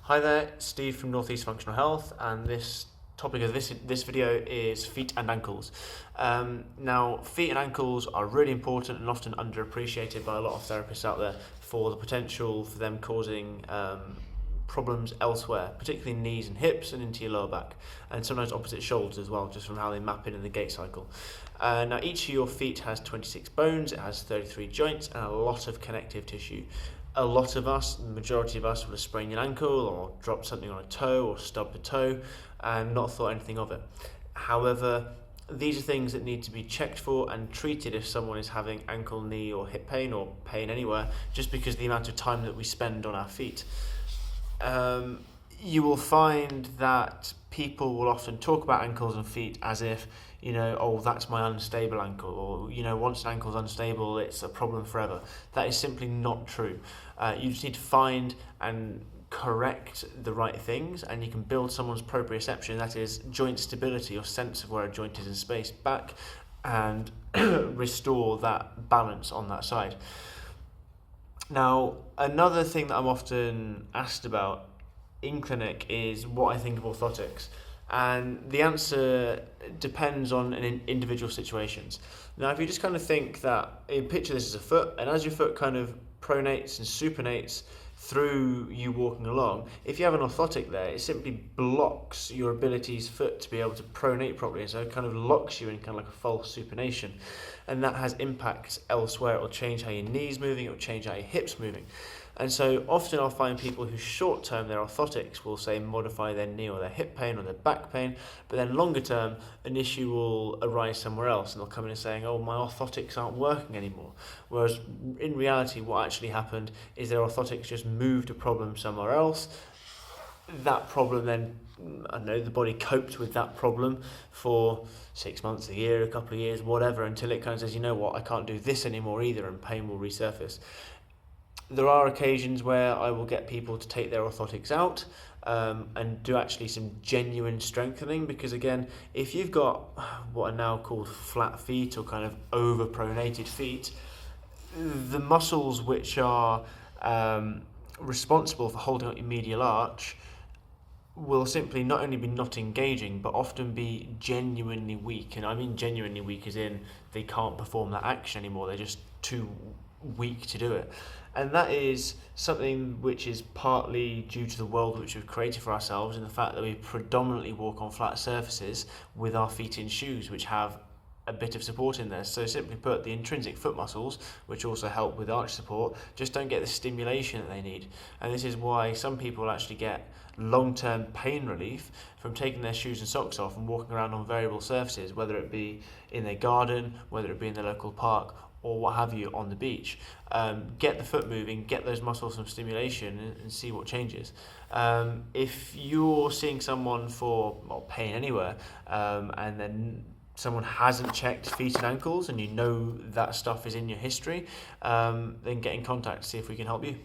Hi there, Steve from Northeast Functional Health, and this topic of this video is feet and ankles. Now, feet and ankles are really important and often underappreciated by a lot of therapists out there for the potential for them causing problems elsewhere, particularly knees and hips and into your lower back, and sometimes opposite shoulders as well, just from how they map in the gait cycle. Now, each of your feet has 26 bones, it has 33 joints, and a lot of connective tissue. A lot of us, the majority of us, would have sprained an ankle or dropped something on a toe or stubbed a toe and not thought anything of it. However, these are things that need to be checked for and treated if someone is having ankle, knee or hip pain or pain anywhere, just because of the amount of time that we spend on our feet. You will find that people will often talk about ankles and feet as if, oh, that's my unstable ankle, or, once an ankle's unstable, it's a problem forever. That is simply not true. You just need to find and correct the right things, and you can build someone's proprioception, that is joint stability or sense of where a joint is in space, back and restore that balance on that side. Now, another thing that I'm often asked about in clinic is what I think of orthotics, and the answer depends on individual situations. Now, if you just kind of think that, picture this as a foot, and as your foot kind of pronates and supinates through you walking along, if you have an orthotic there, it simply blocks your ability's foot to be able to pronate properly, and so it kind of locks you in kind of like a false supination, and that has impacts elsewhere. It will change how your knee's moving, it will change how your hip's moving. And so often I'll find people who short term their orthotics will say modify their knee or their hip pain or their back pain, but then longer term an issue will arise somewhere else and they'll come in and saying, oh, my orthotics aren't working anymore. Whereas in reality what actually happened is their orthotics just moved a problem somewhere else. That problem then, the body coped with that problem for 6 months, a year, a couple of years, whatever, until it kind of says, you know what, I can't do this anymore either, and pain will resurface. There are occasions where I will get people to take their orthotics out and do actually some genuine strengthening, because again, if you've got what are now called flat feet or kind of over-pronated feet, the muscles which are responsible for holding up your medial arch will simply not only be not engaging, but often be genuinely weak. And I mean genuinely weak as in they can't perform that action anymore, they're just too weak to do it. And that is something which is partly due to the world which we've created for ourselves, and the fact that we predominantly walk on flat surfaces with our feet in shoes which have a bit of support in there. So simply put, the intrinsic foot muscles, which also help with arch support, just don't get the stimulation that they need. And this is why some people actually get long-term pain relief from taking their shoes and socks off and walking around on variable surfaces, whether it be in their garden, whether it be in their local park, or what have you on the beach. Get the foot moving, get those muscles some stimulation, and see what changes. If you're seeing someone for pain anywhere, and then someone hasn't checked feet and ankles, and you know that stuff is in your history, then get in contact to see if we can help you.